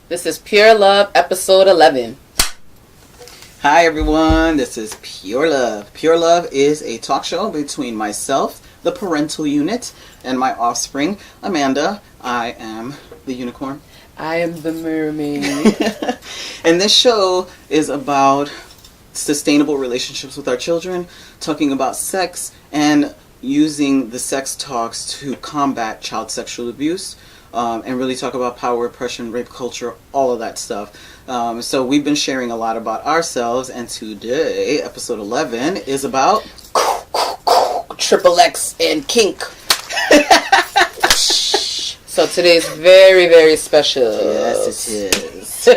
This is Pure Love, episode 11. Hi everyone, this is Pure Love. Pure Love is a talk show between myself, the parental unit, and my offspring, Amanda. I am the unicorn. I am the mermaid. And this show is about sustainable relationships with our children, talking about sex, and using the sex talks to combat child sexual abuse. And really talk about power, oppression, rape culture, all of that stuff. So we've been sharing a lot about ourselves, and today, episode 11, is about Triple X and Kink. So today's very, very special. Yes, it is.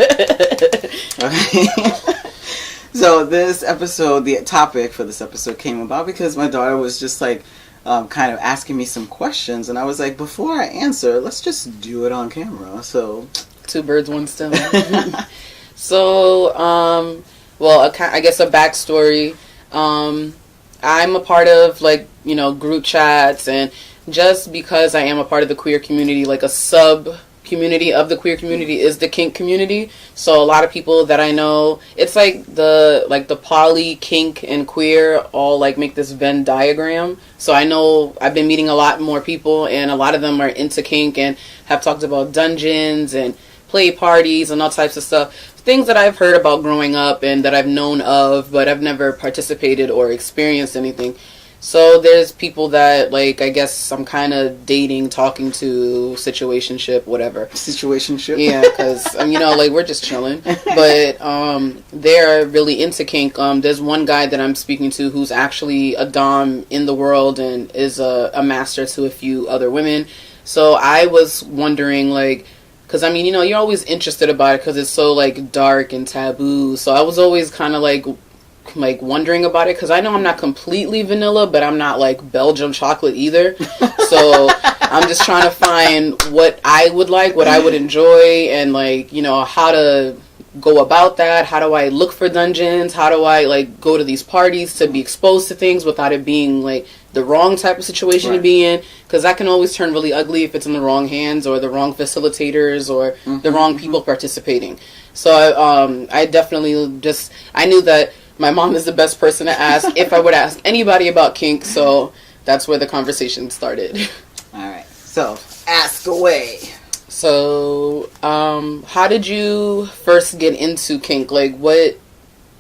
Okay. So this episode, the topic for this episode came about because my daughter was just like, kind of asking me some questions, and I was like, before I answer, let's just do it on camera. So, two birds, one stone. So, well, I guess a backstory. I'm a part of, like, group chats, and just because I am a part of the queer community, like a sub-community of the queer community is the kink community. So a lot of people that I know, it's like the poly, kink, and queer all like make this Venn diagram. So I know I've been meeting a lot more people, and a lot of them are into kink and have talked about dungeons and play parties and all types of stuff. Things that I've heard about growing up and that I've known of, but I've never participated or experienced anything. So there's people that, like, I guess I'm kind of dating, talking to, situationship, whatever. Situationship? Yeah, because, like, we're just chilling. But they're really into kink. There's one guy that I'm speaking to who's actually a dom in the world and is a master to a few other women. So I was wondering, like, because, you're always interested about it because it's so, like, dark and taboo. So I was always kind of, like wondering about it, because I know I'm not completely vanilla, but I'm not like Belgium chocolate either. So I'm just trying to find what I would like, what I would enjoy, and like, how to go about that. How do I look for dungeons? How do I like go to these parties to be exposed to things without it being like the wrong type of situation to be in? Because that can always turn really ugly if it's in the wrong hands or the wrong facilitators or the wrong people participating. So I definitely I knew that my mom is the best person to ask if I would ask anybody about kink, so that's where the conversation started. Alright, so ask away. So, how did you first get into kink? Like,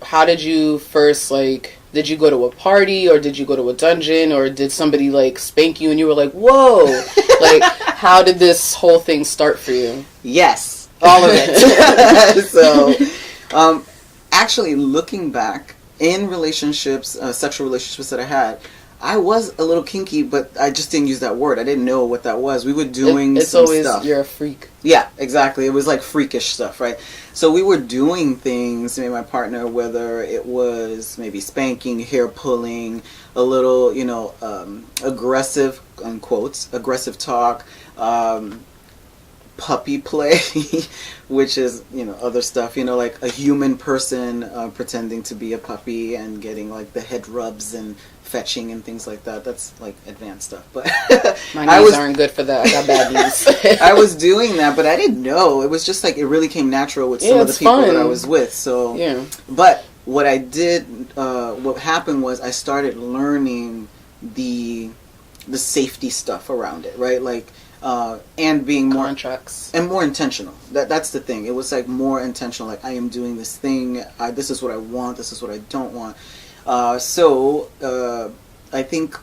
how did you first, like, did you go to a party, or did you go to a dungeon, or did somebody, like, spank you and you were like, whoa? Like, how did this whole thing start for you? Yes, all of it. So, actually, looking back in relationships, sexual relationships that I had, I was a little kinky, but I just didn't use that word. I didn't know what that was. We were doing some stuff. It's always, you're a freak. Yeah, exactly. It was like freakish stuff, right? So we were doing things, me and my partner, whether it was maybe spanking, hair pulling, a little, aggressive, unquotes, aggressive talk, puppy play, which is, other stuff, like a human person pretending to be a puppy and getting like the head rubs and fetching and things like that. That's like advanced stuff. But my knees aren't good for that. I got bad knees. I was doing that, but I didn't know. It was just like it really came natural with some of the people that I was with. So yeah. But what I did, what happened was I started learning the safety stuff around it, right? Like and being more contracts and more intentional. That's the thing. It was like more intentional. Like, I am doing this thing. This is what I want. This is what I don't want. So I think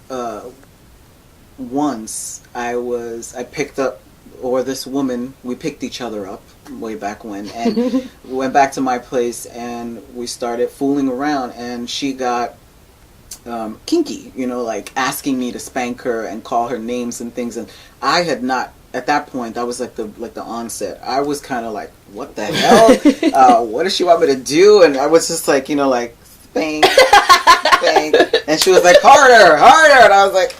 once I picked up, or this woman, we picked each other up way back when, and went back to my place, and we started fooling around, and she got kinky, like asking me to spank her and call her names and things, and I had not at that point, that was like the onset. I was kind of like, what the hell? What does she want me to do? And I was just like, like, bang, bang. And she was like, harder, harder. And I was like,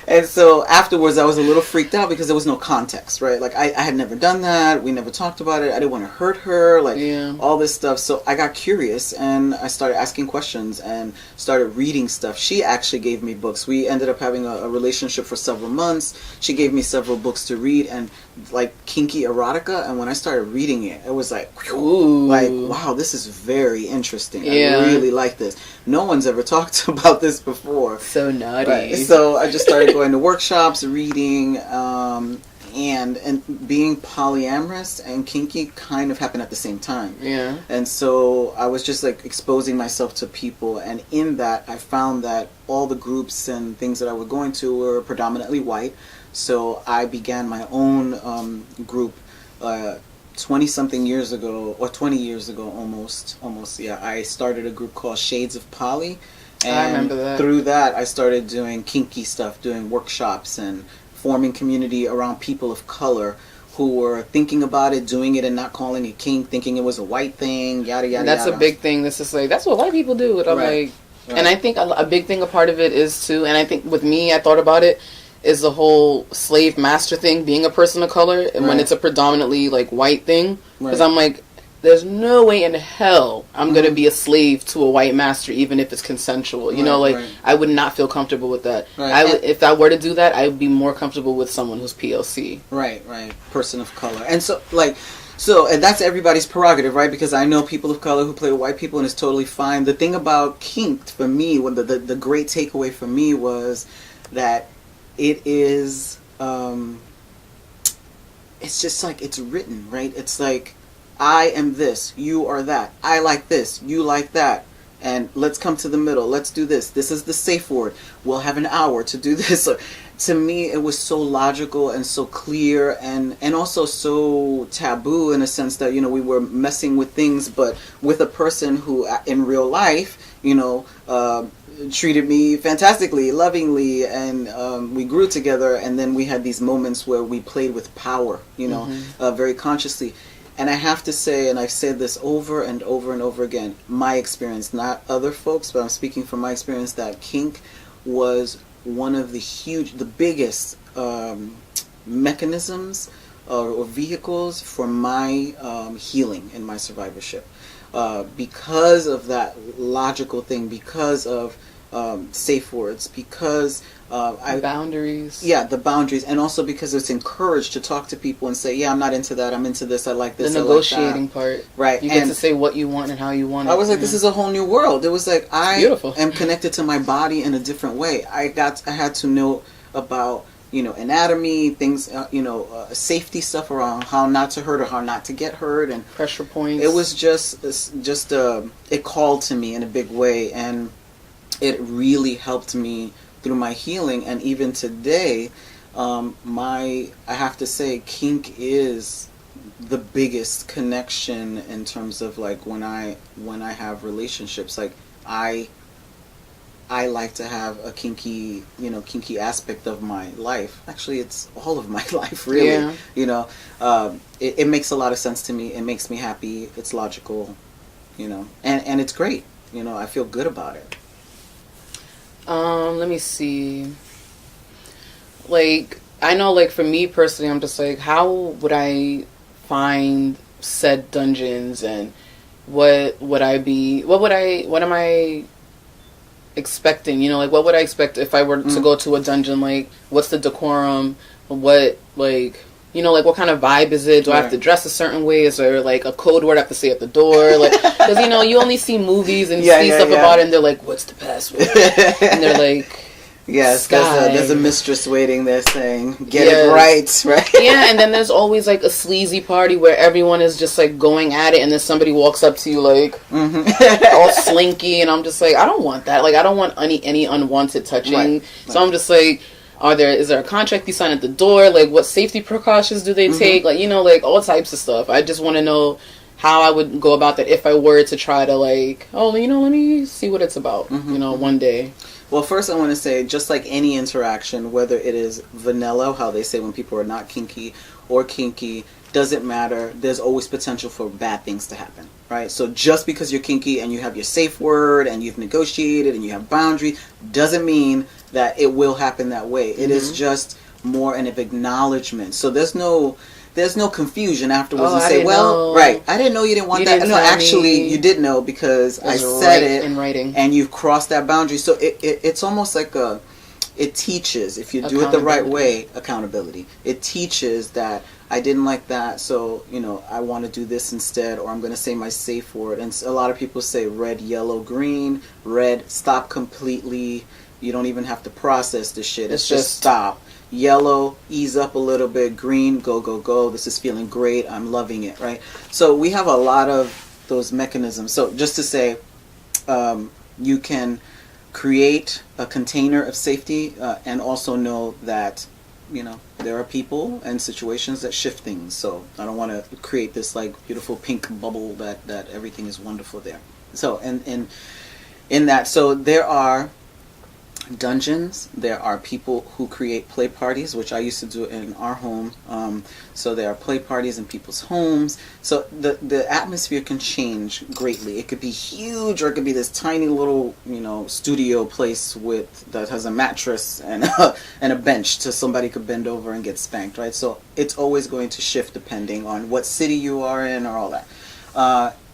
And so afterwards, I was a little freaked out because there was no context, right? Like, I had never done that. We never talked about it. I didn't want to hurt her, like, all this stuff. So I got curious, and I started asking questions and started reading stuff. She actually gave me books. We ended up having a relationship for several months. She gave me several books to read, and, like, kinky erotica. And when I started reading it, it was like, whew, like, wow, this is very interesting. I really like this. No one's ever talked about this before. So naughty. Right. So I just started going to workshops, reading, and being polyamorous and kinky kind of happened at the same time. Yeah. And so I was just like exposing myself to people, and in that I found that all the groups and things that I was going to were predominantly white. So I began my own group 20-something years ago, or 20 years ago almost, yeah. I started a group called Shades of Poly. And I remember that. Through that, I started doing kinky stuff, doing workshops, and forming community around people of color who were thinking about it, doing it, and not calling it kink, thinking it was a white thing, yada, yada, That's yada. a big thing. This is like, that's what white people do. And I'm like, and I think a big thing, a part of it is too, and I think with me, I thought about it, is the whole slave master thing, being a person of color, and when it's a predominantly like white thing, because I'm like, there's no way in hell I'm gonna be a slave to a white master, even if it's consensual. You know, like I would not feel comfortable with that. If I were to do that, I would be more comfortable with someone who's POC. Right, person of color, and so like. So, and that's everybody's prerogative, right? Because I know people of color who play with white people, and it's totally fine. The thing about kink, for me, the great takeaway for me was that it is, it's just like, it's written, right? It's like, I am this, you are that. I like this, you like that. And let's come to the middle. Let's do this. This is the safe word. We'll have an hour to do this. To me, it was so logical and so clear, and also so taboo in a sense that, we were messing with things, but with a person who in real life, treated me fantastically, lovingly, and we grew together, and then we had these moments where we played with power, very consciously. And I have to say, and I've said this over and over and over again, my experience, not other folks, but I'm speaking from my experience, that kink was one of the biggest mechanisms or vehicles for my healing and my survivorship. Because of that logical thing, because of safe words, because boundaries. Yeah, the boundaries, and also because it's encouraged to talk to people and say, yeah, I'm not into that, I'm into this, I like this, the negotiating part. Right. You get to say what you want and how you want it. I was like, this is a whole new world. It was like, Beautiful. am connected to my body in a different way. I had to know about, anatomy, things, safety stuff around how not to hurt or how not to get hurt, and pressure points. It was just it called to me in a big way, and it really helped me through my healing. And even today, I have to say, kink is the biggest connection in terms of like when I have relationships. Like I like to have a kinky aspect of my life. Actually, it's all of my life, really. Yeah. It makes a lot of sense to me. It makes me happy. It's logical, and it's great. I feel good about it. Let me see. Like, I know, like, for me personally, I'm just like, how would I find said dungeons, and what am I expecting? Like, what would I expect if I were to go to a dungeon? Like, what's the decorum? What, like, what kind of vibe is it? Do I have to dress a certain way? Is there, like, a code word I have to say at the door? Like, because, you only see movies and see stuff about it, and they're like, what's the password? And they're like, yes, there's a mistress waiting there saying, get it right? Yeah, and then there's always, like, a sleazy party where everyone is just, like, going at it, and then somebody walks up to you, like, all slinky, and I'm just like, I don't want that. Like, I don't want any unwanted touching. So I'm just like, is there a contract you sign at the door? Like, what safety precautions do they take? Like, like, all types of stuff. I just want to know how I would go about that if I were to try to, like, let me see what it's about, one day. Well, first I want to say, just like any interaction, whether it is vanilla, how they say when people are not kinky, or kinky, doesn't matter. There's always potential for bad things to happen, right? So just because you're kinky and you have your safe word and you've negotiated and you have boundaries, doesn't mean that it will happen that way. It is just more an acknowledgement. So there's no confusion afterwards and say, well, know. Right, I didn't know you didn't want that. No, actually, you did know because I said it in writing, and you've crossed that boundary. So it's almost like it teaches, if you do it the right way, accountability. It teaches that I didn't like that, so, I want to do this instead, or I'm going to say my safe word. And a lot of people say red, yellow, green. Red, stop completely. You don't even have to process the shit. It's just stop. Yellow, ease up a little bit. Green, go, go, go. This is feeling great. I'm loving it, right? So we have a lot of those mechanisms. So just to say, you can create a container of safety and also know that, there are people and situations that shift things. So I don't want to create this like beautiful pink bubble that everything is wonderful there. So in that, so there are dungeons, there are people who create play parties, which I used to do in our home. So there are play parties in people's homes. So the atmosphere can change greatly. It could be huge, or it could be this tiny little studio place that has a mattress and a bench so somebody could bend over and get spanked, right? So it's always going to shift depending on what city you are in or all that.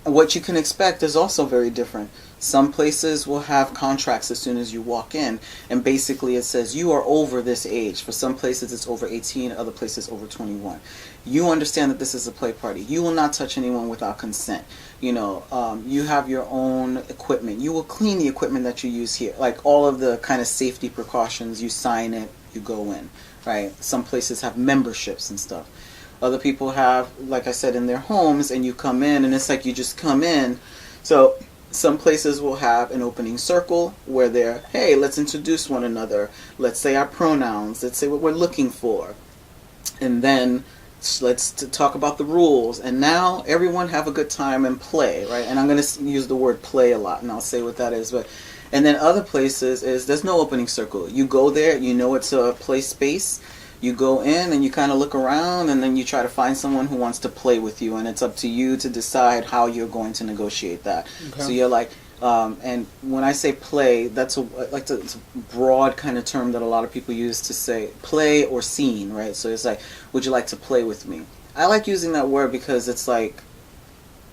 What you can expect is also very different. Some places will have contracts as soon as you walk in, and basically it says you are over this age. For some places it's over 18, other places over 21. You understand that this is a play party. You will not touch anyone without consent. You have your own equipment. You will clean the equipment that you use here. Like all of the kind of safety precautions, you sign it, you go in, right? Some places have memberships and stuff. Other people have, like I said, in their homes, and you come in and it's like you just come in. So some places will have an opening circle where they're, hey, let's introduce one another. Let's say our pronouns. Let's say what we're looking for. And then let's talk about the rules. And now everyone have a good time and play, right? And I'm going to use the word play a lot, and I'll say what that is. And then other places is there's no opening circle. You go there, it's a play space. You go in and you kind of look around, and then you try to find someone who wants to play with you, and it's up to you to decide how you're going to negotiate that. Okay. So you're like, and when I say play, it's a broad kind of term that a lot of people use to say play or scene, right? So it's like, would you like to play with me? I like using that word because it's like,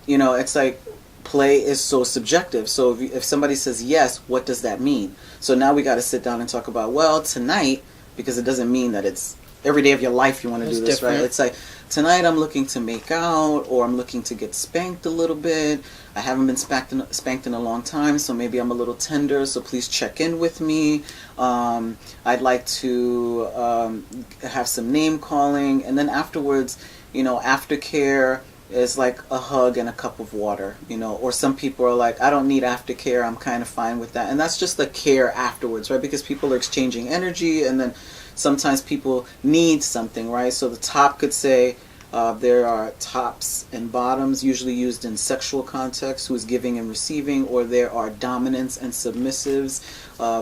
it's like play is so subjective. So if somebody says yes, what does that mean? So now we got to sit down and talk about, well, tonight, because it doesn't mean that it's every day of your life you want to do this, different. Right? It's like, tonight I'm looking to make out, or I'm looking to get spanked a little bit. I haven't been spanked in a long time, so maybe I'm a little tender, so please check in with me. I'd like to have some name calling, and then afterwards, aftercare is like a hug and a cup of water, or some people are like, I don't need aftercare, I'm kind of fine with that. And that's just the care afterwards, right? Because people are exchanging energy, and then sometimes people need something, right? So the top could say, there are tops and bottoms, usually used in sexual context, who is giving and receiving, or there are dominants and submissives,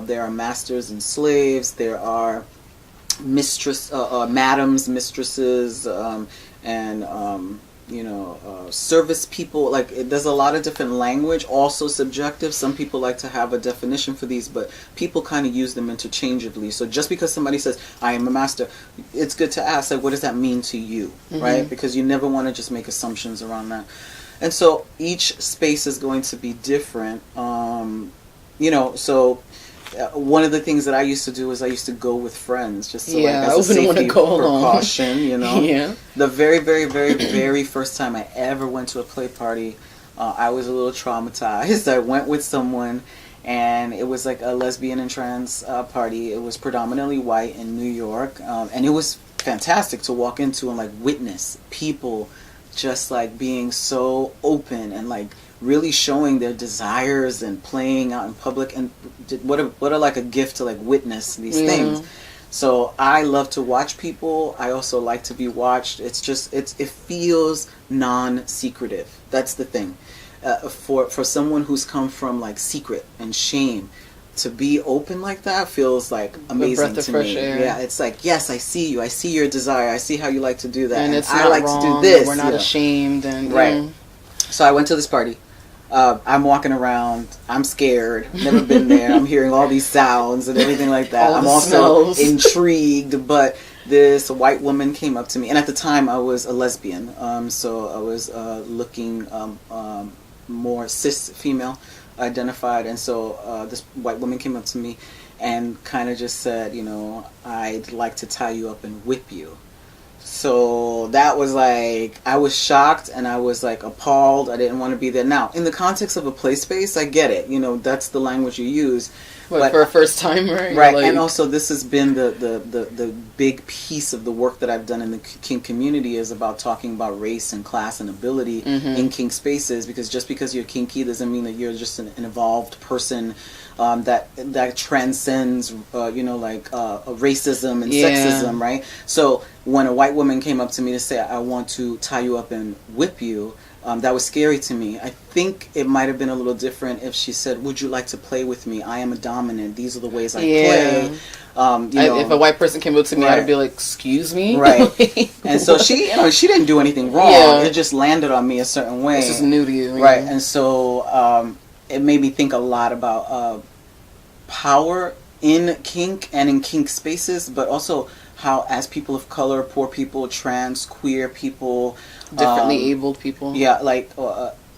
there are masters and slaves, there are madams, mistresses, and service people. Like, there's a lot of different language, also subjective. Some people like to have a definition for these, but people kind of use them interchangeably. So just because somebody says, I am a master, it's good to ask, like, what does that mean to you, right? Because you never want to just make assumptions around that. And so each space is going to be different. So one of the things that I used to do is I used to go with friends, just to as a safety precaution, Yeah. The very, very, very, very first time I ever went to a play party, I was a little traumatized. I went with someone, and it was like a lesbian and trans party. It was predominantly white in New York, and it was fantastic to walk into and like witness people just like being so open and like really showing their desires and playing out in public. And what a like a gift to like witness these things. So I love to watch people. I also like to be watched. It's just it feels non-secretive. That's the thing. For someone who's come from like secret and shame, to be open like that feels like amazing breath of to fresh me. air. Yeah, it's like, yes, I see you. I see your desire. I see how you like to do that. And it's I not like wrong, to do this. we're not ashamed. And Right. So I went to this party. I'm walking around. I'm scared. Never been there. I'm hearing all these sounds and everything like that. I'm also intrigued. But this white woman came up to me, and at the time I was a lesbian. So I was looking more cis female identified, and so this white woman came up to me and kind of just said, you know, I'd like to tie you up and whip you. So that was like, I was shocked and I was like appalled. I didn't want to be there. Now, in the context of a play space, I get it. You know, that's the language you use. But for a first timer, right? Like... And also, this has been the big piece of the work that I've done in the kink community is about talking about race and class and ability in kink spaces. Because just because you're kinky doesn't mean that you're just an evolved person that transcends, racism and sexism, right? So when a white woman came up to me to say, "I want to tie you up and whip you," that was scary to me. I think it might have been a little different if she said, "Would you like to play with me? I am a dominant. These are the ways I play." If a white person came up to me, right. I'd be like, "Excuse me?" Right. And so she didn't do anything wrong. Yeah. It just landed on me a certain way. This is new to you. Right. And so it made me think a lot about power in kink and in kink spaces, but also how, as people of color, poor people, trans, queer people, differently abled people,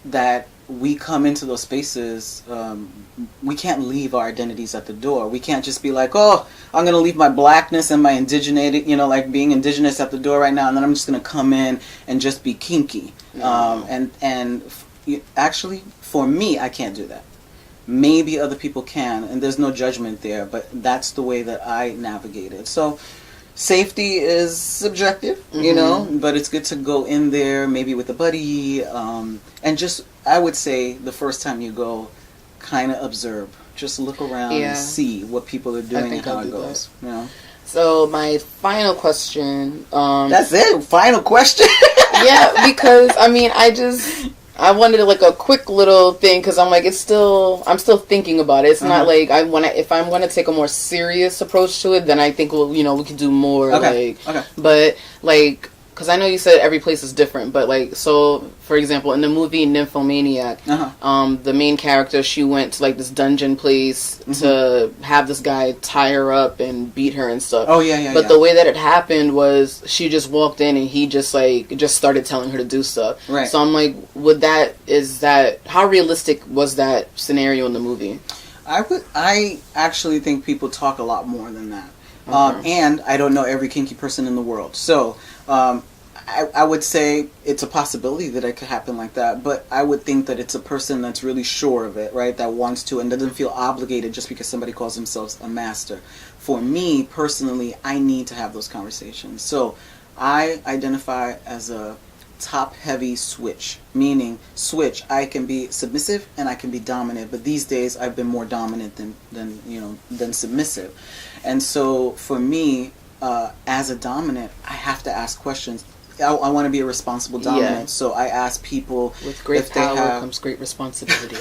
that we come into those spaces, we can't leave our identities at the door. We can't just be like, "Oh, I'm going to leave my blackness and my indigenated, being indigenous at the door right now, and then I'm just going to come in and just be kinky." Actually, for me, I can't do that. Maybe other people can, and there's no judgment there, but that's the way that I navigate it. So safety is subjective, but it's good to go in there maybe with a buddy, and just, I would say, the first time you go, kind of observe. Just look around and see what people are doing and how it goes. So my final question. That's it? Final question? Yeah, because, I wanted like a quick little thing because I'm like, I'm still thinking about it. It's not like if I'm going to take a more serious approach to it, then I think we can do more. Okay. But like, because I know you said every place is different, but like, so for example, in the movie Nymphomaniac, the main character, she went to like this dungeon place to have this guy tie her up and beat her and stuff. Oh yeah. But the way that it happened was she just walked in and he just started telling her to do stuff. Right. So I'm like, how realistic was that scenario in the movie? I actually think people talk a lot more than that. And I don't know every kinky person in the world. So I would say it's a possibility that it could happen like that. But I would think that it's a person that's really sure of it, right? That wants to and doesn't feel obligated just because somebody calls themselves a master. For me, personally, I need to have those conversations. So I identify as a top-heavy switch, meaning I can be submissive and I can be dominant, but these days I've been more dominant than submissive. And so for me, as a dominant, I have to ask questions. I want to be a responsible dominant, so I ask people, with great power comes great responsibility.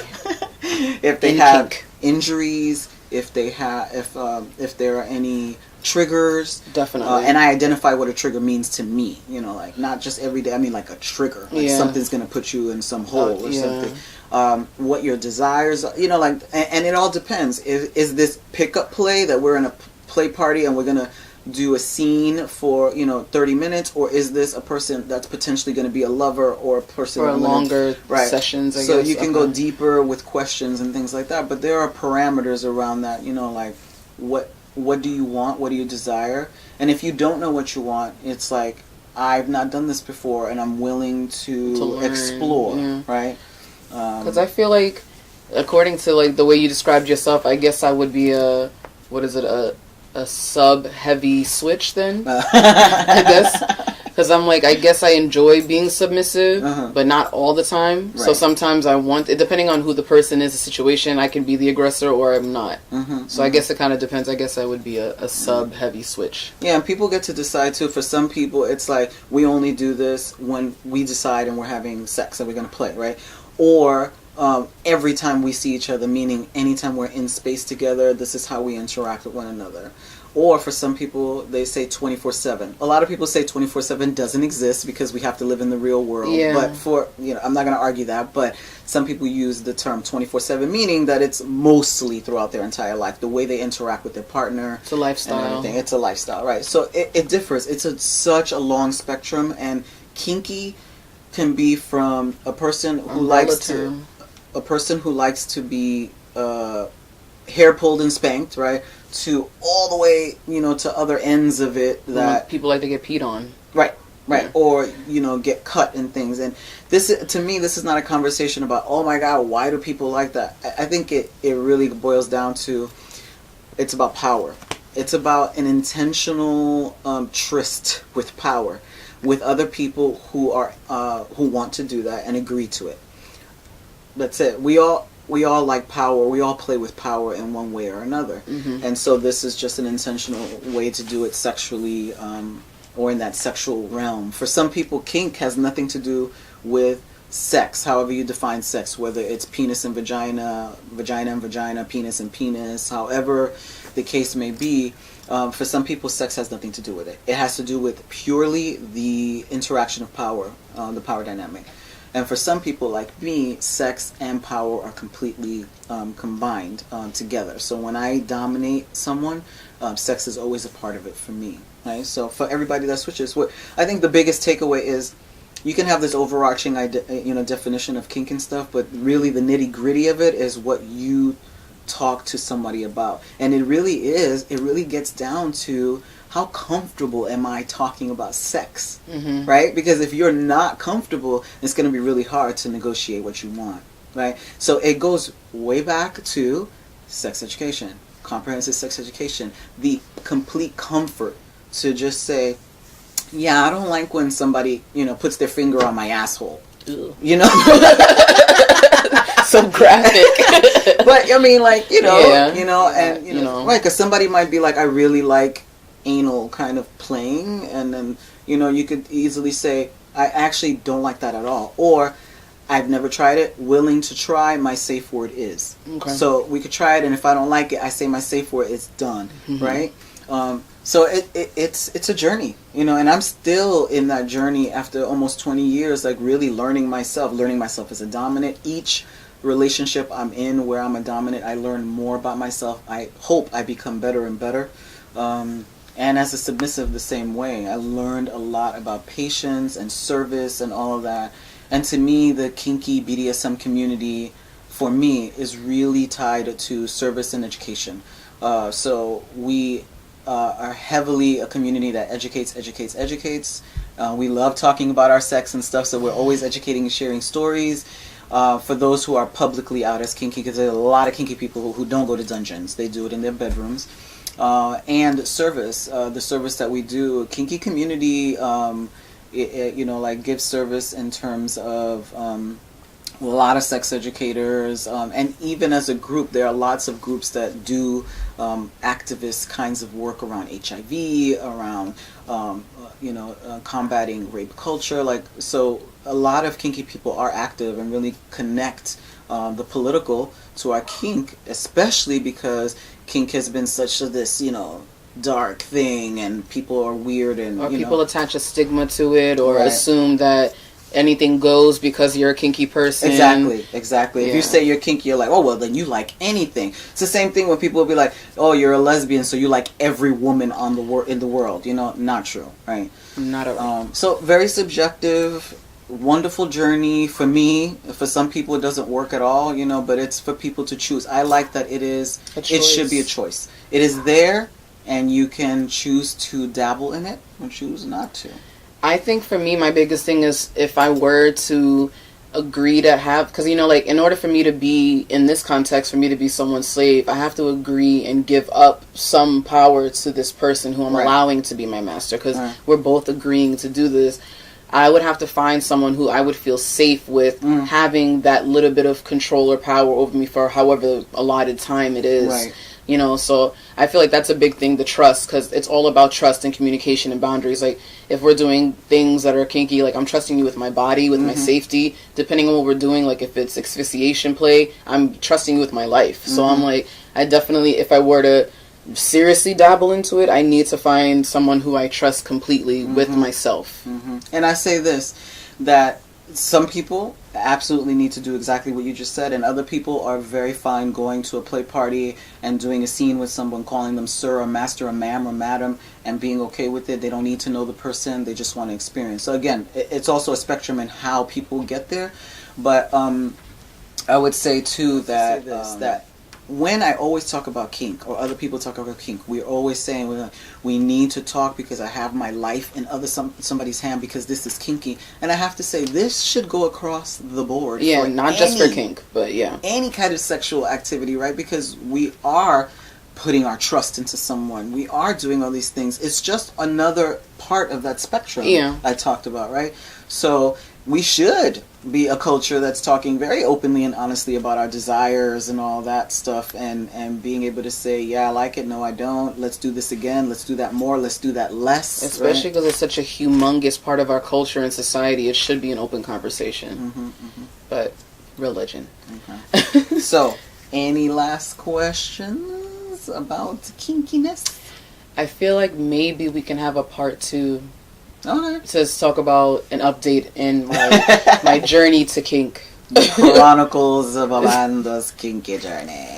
If they have injuries, if there are any triggers, definitely, and I identify what a trigger means to me. Like not just every day. I mean, like a trigger, like something's gonna put you in some hole or something. What your desires, and it all depends. Is this pickup play that we're in a play party and we're gonna do a scene for 30 minutes, or is this a person that's potentially going to be a lover or a person for longer sessions? I so guess. You can go deeper with questions and things like that, but there are parameters around that. Like what do you want? What do you desire? And if you don't know what you want, it's like, I've not done this before, and I'm willing to explore, right? Because I feel like, according to like the way you described yourself, I guess I would be a sub-heavy switch then, I guess. Because I'm like, I guess I enjoy being submissive, but not all the time. Right. So sometimes I want, depending on who the person is, the situation, I can be the aggressor or I'm not. So I guess it kind of depends. I guess I would be a sub-heavy switch. Yeah, and people get to decide too. For some people, it's like, we only do this when we decide and we're having sex and we're going to play, right? Or every time we see each other, meaning anytime we're in space together, this is how we interact with one another. Or for some people, they say 24/7. A lot of people say 24/7 doesn't exist because we have to live in the real world. Yeah. But I'm not going to argue that, but some people use the term 24/7, meaning that it's mostly throughout their entire life, the way they interact with their partner. It's a lifestyle. It's a lifestyle, right? So it differs. It's such a long spectrum, and kinky can be from a person who likes to be hair pulled and spanked, right, to all the way, to other ends of it that people like to get peed on. Right. Yeah. Or, get cut and things. And to me, this is not a conversation about, oh my God, why do people like that? I think it really boils down to, it's about power. It's about an intentional tryst with power, with other people who want to do that and agree to it. That's it. We all like power. We all play with power in one way or another. Mm-hmm. And so this is just an intentional way to do it sexually, or in that sexual realm. For some people, kink has nothing to do with sex, however you define sex, whether it's penis and vagina, vagina and vagina, penis and penis, however the case may be. For some people, sex has nothing to do with it. It has to do with purely the interaction of power, the power dynamic. And for some people like me, sex and power are completely combined together. So when I dominate someone, sex is always a part of it for me. Right? So for everybody that switches, what I think the biggest takeaway is, you can have this overarching definition of kink and stuff, but really the nitty gritty of it is what you talk to somebody about. And it really gets down to, how comfortable am I talking about sex, mm-hmm. right? Because if you're not comfortable, it's going to be really hard to negotiate what you want, right? So it goes way back to sex education, comprehensive sex education, the complete comfort to just say, yeah, I don't like when somebody, puts their finger on my asshole. Ew. So graphic. But I mean, right, because somebody might be like, I really like anal kind of playing, and then you could easily say, I actually don't like that at all, or I've never tried it, willing to try, my safe word is. Okay. So we could try it, and if I don't like it, I say my safe word is done. Mm-hmm. Right? So it's a journey, and I'm still in that journey after almost 20 years, like really learning myself as a dominant. Each relationship I'm in where I'm a dominant, I learn more about myself. I hope I become better and better. And as a submissive, the same way. I learned a lot about patience and service and all of that. And to me, the kinky BDSM community, for me, is really tied to service and education. So we are heavily a community that educates. We love talking about our sex and stuff, so we're always educating and sharing stories. For those who are publicly out as kinky, because there are a lot of kinky people who don't go to dungeons. They do it in their bedrooms. And service, the service that we do, kinky community, gives service in terms of a lot of sex educators, and even as a group, there are lots of groups that do activist kinds of work around HIV, around combating rape culture. So a lot of kinky people are active and really connect the political to our kink, especially because kink has been such this, dark thing, and people are weird, and people attach a stigma to it, or assume that anything goes because you're a kinky person. Exactly. Yeah. If you say you're kinky, you're like, oh, well, then you like anything. It's the same thing when people will be like, oh, you're a lesbian, so you like every woman in the world. Not true, right? Not at all. So very subjective, wonderful journey for me. For some people, it doesn't work at all, but it's for people to choose. I like that it should be a choice. It is there, and you can choose to dabble in it or choose not to. I think for me, my biggest thing is if I were to agree to have, because, in order for me to be, in this context, for me to be someone's slave, I have to agree and give up some power to this person who I'm allowing to be my master, because we're both agreeing to do this. I would have to find someone who I would feel safe with having that little bit of control or power over me for however allotted time it is. Right. You know, so I feel like that's a big thing, the trust, because it's all about trust and communication and boundaries. Like, if we're doing things that are kinky, like, I'm trusting you with my body, with my safety, depending on what we're doing. Like, if it's asphyxiation play, I'm trusting you with my life. So I'm like, I definitely, if I were to seriously dabble into it, I need to find someone who I trust completely with myself. And I say this, that some people absolutely need to do exactly what you just said, and other people are very fine going to a play party and doing a scene with someone, calling them sir or master or ma'am or madam, and being okay with it. They don't need to know the person, they just want to experience. So again, it's also a spectrum in how people get there. But I would say too that that when I always talk about kink, or other people talk about kink, we're always saying we need to talk because I have my life in somebody's hand because this is kinky. And I have to say, this should go across the board. Yeah, not just for kink, but yeah. Any kind of sexual activity, right? Because we are putting our trust into someone. We are doing all these things. It's just another part of that spectrum I talked about, right? So we should be a culture that's talking very openly and honestly about our desires and all that stuff, and being able to say, yeah, I like it, no, I don't, let's do this again, let's do that more, let's do that less. Especially because it's such a humongous part of our culture and society. It should be an open conversation. But religion. So, any last questions about kinkiness? I feel like maybe we can have a part 2. Okay. To talk about an update in my journey to kink. The Chronicles of Amanda's kinky journey.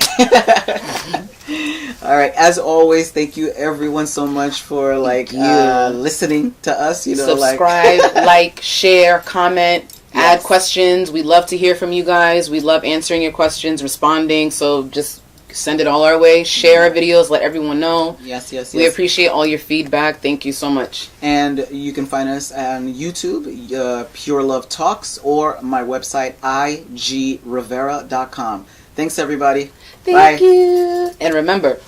All right. As always, thank you everyone so much for listening to us. You know, subscribe, like, share, comment, add questions. We love to hear from you guys. We love answering your questions, responding. So just send it all our way. Share our videos. Let everyone know. Yes. We appreciate all your feedback. Thank you so much. And you can find us on YouTube, Pure Love Talks, or my website, igrivera.com. Thanks, everybody. Thank you. And remember...